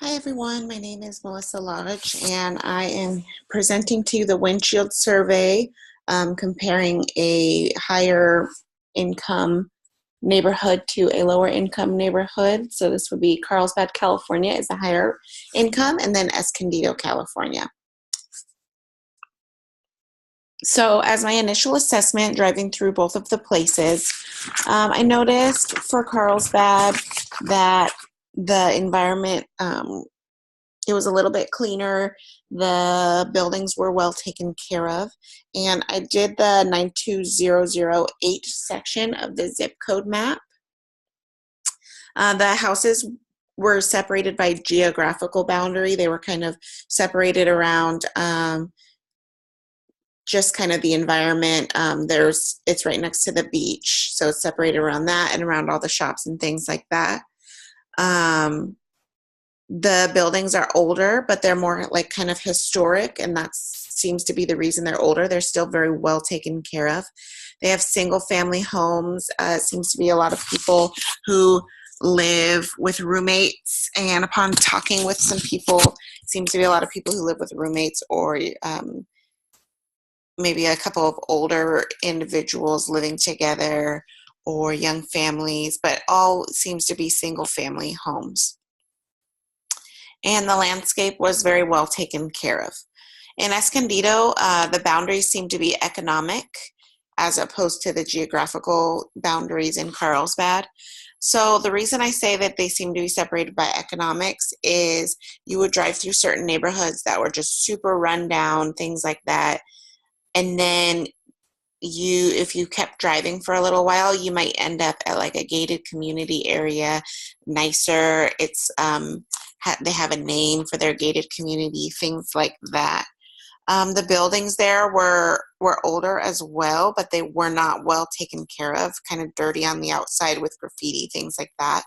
Hi everyone, my name is Melissa Lodge and I am presenting to you the Windshield survey comparing a higher income neighborhood to a lower income neighborhood. So this would be Carlsbad, California is a higher income, and then Escondido, California. So as my initial assessment driving through both of the places, I noticed for Carlsbad that the environment it was a little bit cleaner. The buildings were well taken care of. And I did the 92008 section of the zip code map. The houses were separated by geographical boundary. They were kind of separated around just kind of the environment. It's right next to the beach, so it's separated around that and around all the shops and things like that. The buildings are older, but they're more like kind of historic, and that seems to be the reason they're older. They're still very well taken care of. They have single family homes. It seems to be a lot of people who live with roommates, and upon talking with some people, it seems to be a lot of people who live with roommates or maybe a couple of older individuals living together or young families, but all seems to be single family homes. And the landscape was very well taken care of. In Escondido, the boundaries seem to be economic as opposed to the geographical boundaries in Carlsbad. So the reason I say that they seem to be separated by economics is you would drive through certain neighborhoods that were just super run down, things like that. And then if you kept driving for a little while, you might end up at like a gated community area, nicer. They have a name for their gated community, things like that. The buildings there were older as well, but they were not well taken care of, kind of dirty on the outside with graffiti, things like that.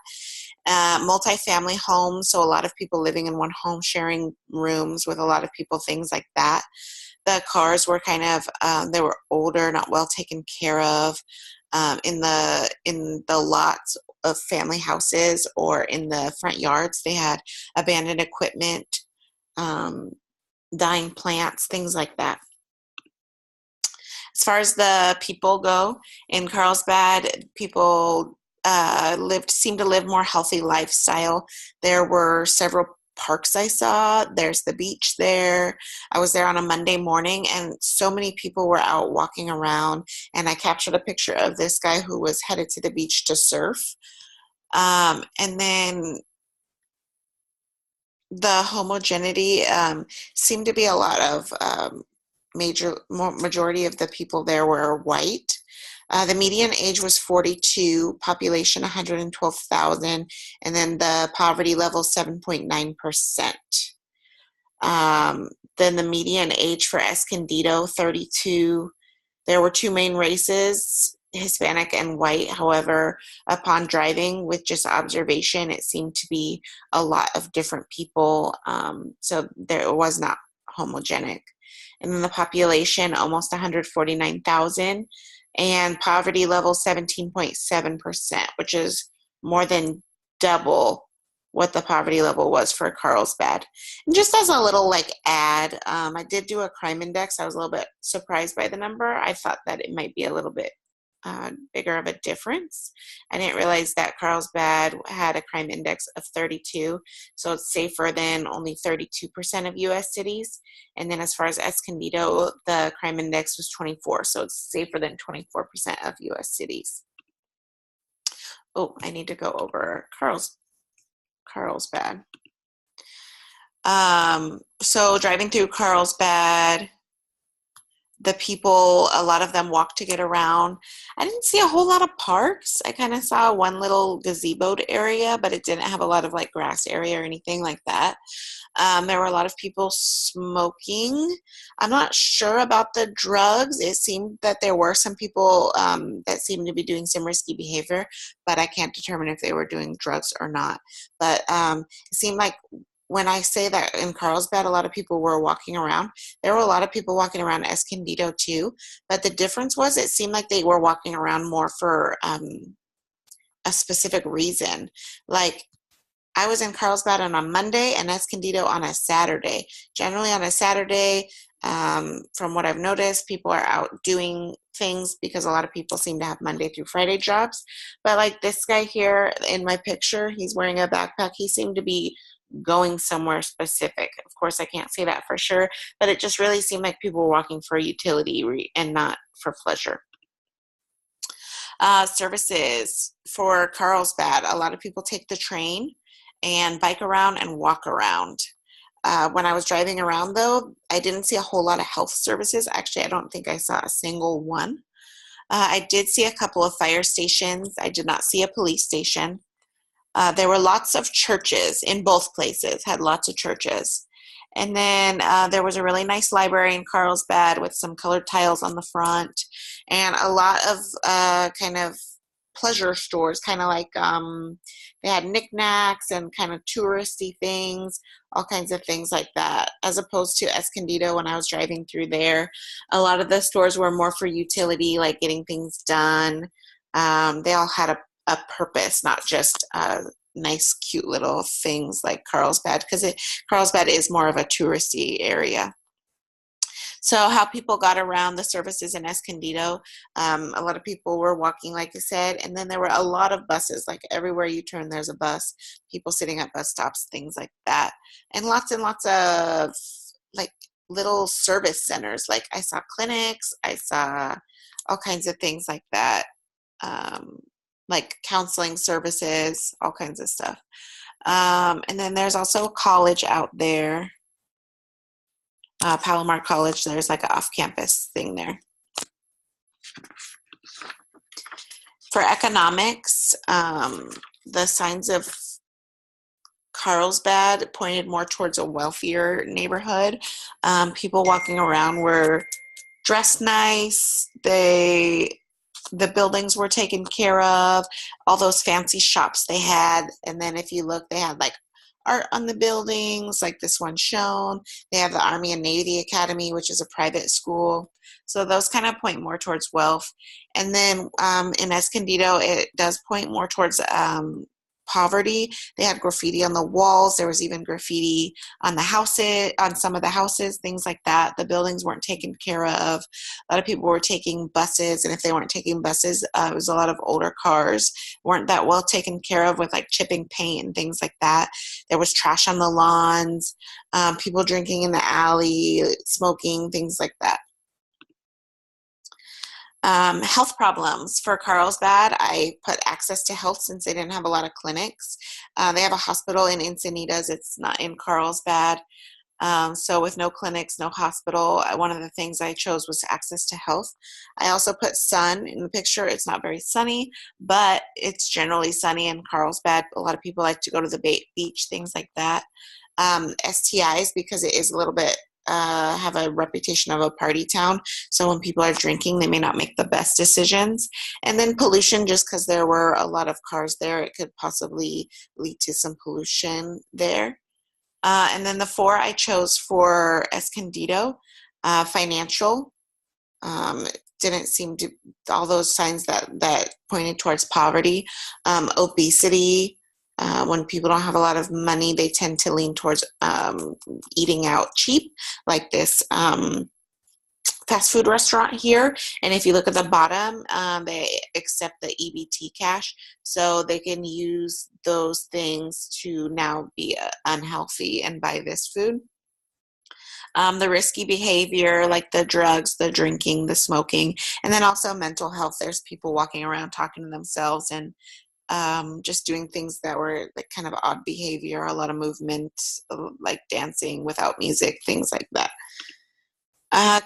Multi-family homes, so a lot of people living in one home, sharing rooms with a lot of people, things like that. The cars were kind of, they were older, not well taken care of. In the lots of family houses or in the front yards, they had abandoned equipment, dying plants, things like that. As far as the people go, in Carlsbad, people seemed to live more healthy lifestyle. There were several parks I saw. There's the beach there. I was there on a Monday morning, and so many people were out walking around, and I captured a picture of this guy who was headed to the beach to surf. And then the homogeneity seemed to be a lot of majority of the people there were white. The median age was 42, population 112,000, and then the poverty level 7.9%. Then the median age for Escondido, 32. There were two main races, Hispanic and white. However, upon driving with just observation, it seemed to be a lot of different people. So it was not homogenic. And then the population, almost 149,000. And poverty level 17.7%, which is more than double what the poverty level was for Carlsbad. And just as a little add, I did do a crime index. I was a little bit surprised by the number. I thought that it might be a little bit bigger of a difference. I didn't realize that Carlsbad had a crime index of 32, so it's safer than only 32% of U.S. cities. And then as far as Escondido, the crime index was 24, so it's safer than 24% of U.S. cities. Oh, I need to go over Carlsbad. So driving through Carlsbad, the people, a lot of them walk to get around. I didn't see a whole lot of parks. I kind of saw one little gazeboed area, but it didn't have a lot of grass area or anything like that. There were a lot of people smoking. I'm not sure about the drugs. It seemed that there were some people that seemed to be doing some risky behavior, but I can't determine if they were doing drugs or not. But it seemed like when I say that in Carlsbad, a lot of people were walking around. There were a lot of people walking around Escondido too, but the difference was it seemed like they were walking around more for a specific reason. Like I was in Carlsbad on a Monday and Escondido on a Saturday. Generally on a Saturday, from what I've noticed, people are out doing things because a lot of people seem to have Monday through Friday jobs. But like this guy here in my picture, he's wearing a backpack. He seemed to be going somewhere specific. Of course, I can't say that for sure, but it just really seemed like people were walking for utility and not for pleasure. Services for Carlsbad. A lot of people take the train and bike around and walk around. When I was driving around, though, I didn't see a whole lot of health services. Actually, I don't think I saw a single one. I did see a couple of fire stations. I did not see a police station. There were lots of churches in both places, had lots of churches. And then there was a really nice library in Carlsbad with some colored tiles on the front and a lot of kind of pleasure stores, kind of like they had knickknacks and kind of touristy things, all kinds of things like that. As opposed to Escondido, when I was driving through there, a lot of the stores were more for utility, like getting things done. They all had a purpose, not just nice, cute little things like Carlsbad, because Carlsbad is more of a touristy area. So how people got around the services in Escondido, a lot of people were walking, like I said, and then there were a lot of buses. Like everywhere you turn, there's a bus, people sitting at bus stops, things like that. And lots of like little service centers. Like I saw clinics, I saw all kinds of things like that. Like counseling services, all kinds of stuff. And then there's also a college out there, Palomar College. There's like an off-campus thing there. For economics, the signs of Carlsbad pointed more towards a wealthier neighborhood. People walking around were dressed nice. The buildings were taken care of, all those fancy shops they had. And then if you look, they had like art on the buildings, like this one shown. They have the Army and Navy Academy, which is a private school. So those kind of point more towards wealth. And then in Escondido, it does point more towards poverty. They had graffiti on the walls. There was even graffiti on the houses, on some of the houses, things like that. The buildings weren't taken care of. A lot of people were taking buses, and if they weren't taking buses, it was a lot of older cars, weren't that well taken care of, with like chipping paint and things like that. There was trash on the lawns, people drinking in the alley, smoking, things like that. Health problems for Carlsbad, I put access to health since they didn't have a lot of clinics. They have a hospital in Encinitas. It's not in Carlsbad. So with no clinics, no hospital, one of the things I chose was access to health. I also put sun in the picture. It's not very sunny, but it's generally sunny in Carlsbad. A lot of people like to go to the beach, things like that. STIs, because it is a little bit have a reputation of a party town. So when people are drinking, they may not make the best decisions. And then pollution, just because there were a lot of cars there, it could possibly lead to some pollution there. And then the 4 I chose for Escondido, financial. Didn't seem to, all those signs that pointed towards poverty. Obesity. When people don't have a lot of money, they tend to lean towards eating out cheap, like this fast food restaurant here. And if you look at the bottom, they accept the EBT cash, so they can use those things to now be unhealthy and buy this food. The risky behavior, like the drugs, the drinking, the smoking, and then also mental health. There's people walking around talking to themselves and just doing things that were like kind of odd behavior, a lot of movement, like dancing without music, things like that.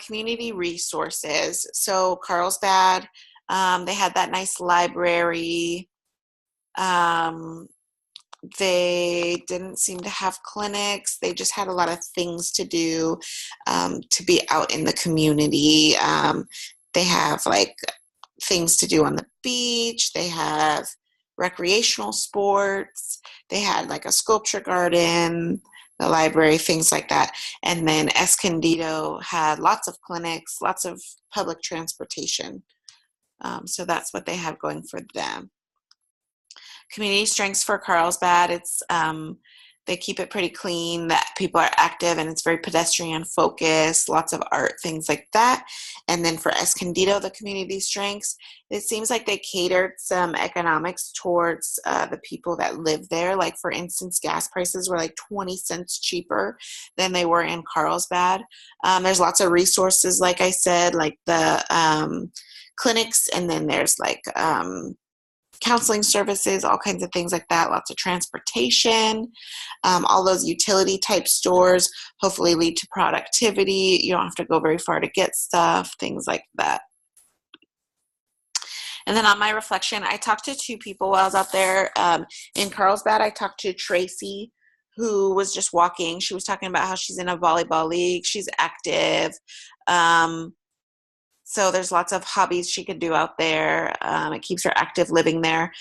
Community resources. So Carlsbad, they had that nice library. They didn't seem to have clinics. They just had a lot of things to do, to be out in the community. They have like things to do on the beach. They have recreational sports. They had like a sculpture garden, the library, things like that. And then Escondido had lots of clinics, lots of public transportation. So that's what they have going for them. Community strengths for Carlsbad, it's they keep it pretty clean, that people are active, and it's very pedestrian focused, lots of art, things like that. And then for Escondido, the community strengths, it seems like they catered some economics towards the people that live there. Like, for instance, gas prices were like 20 cents cheaper than they were in Carlsbad. There's lots of resources, like I said, like the clinics, and then there's like counseling services, all kinds of things like that, lots of transportation, all those utility type stores hopefully lead to productivity. You don't have to go very far to get stuff, things like that. And then on my reflection, I talked to two people while I was out there. In Carlsbad, I talked to Tracy, who was just walking. She was talking about how she's in a volleyball league. She's active. So there's lots of hobbies she could do out there. It keeps her active living there.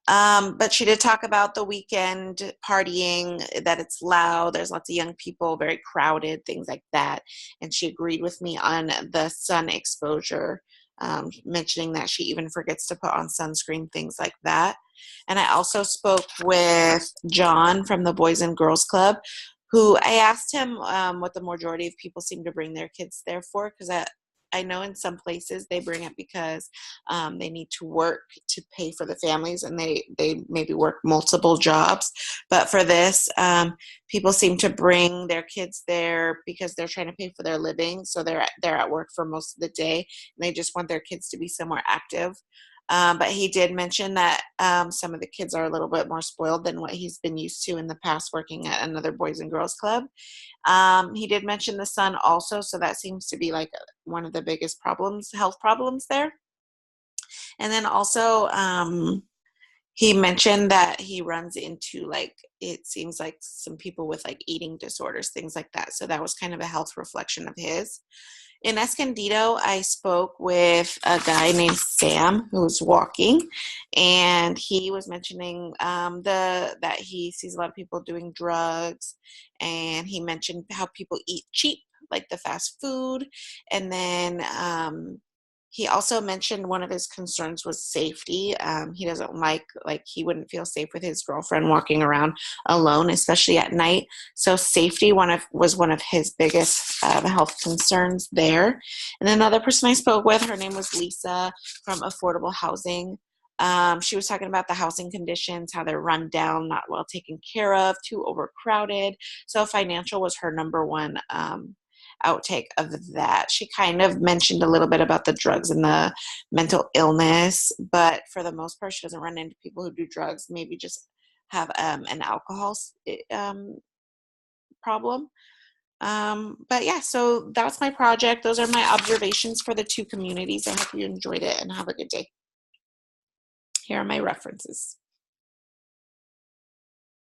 But she did talk about the weekend partying, that it's loud, there's lots of young people, very crowded, things like that. And she agreed with me on the sun exposure, mentioning that she even forgets to put on sunscreen, things like that. And I also spoke with John from the Boys and Girls Club, who I asked him what the majority of people seem to bring their kids there for, because I know in some places they bring it because they need to work to pay for the families, and they maybe work multiple jobs. But for this, people seem to bring their kids there because they're trying to pay for their living. So they're at work for most of the day, and they just want their kids to be somewhere active. But he did mention that some of the kids are a little bit more spoiled than what he's been used to in the past working at another Boys and Girls Club. He did mention the sun also, so that seems to be like one of the biggest health problems there. And then also, he mentioned that he runs into, like, it seems like some people with like eating disorders, things like that. So that was kind of a health reflection of his. In Escondido, I spoke with a guy named Sam who's walking, and he was mentioning that he sees a lot of people doing drugs, and he mentioned how people eat cheap, like the fast food. And then he also mentioned one of his concerns was safety. He doesn't like he wouldn't feel safe with his girlfriend walking around alone, especially at night. So safety was one of his biggest health concerns there. And another person I spoke with, her name was Lisa from Affordable Housing. She was talking about the housing conditions, how they're run down, not well taken care of, too overcrowded. So financial was her number one outtake of that. She kind of mentioned a little bit about the drugs and the mental illness, but for the most part, she doesn't run into people who do drugs, maybe just have an alcohol problem. But yeah, so that's my project. Those are my observations for the two communities. I hope you enjoyed it and have a good day. Here are my references.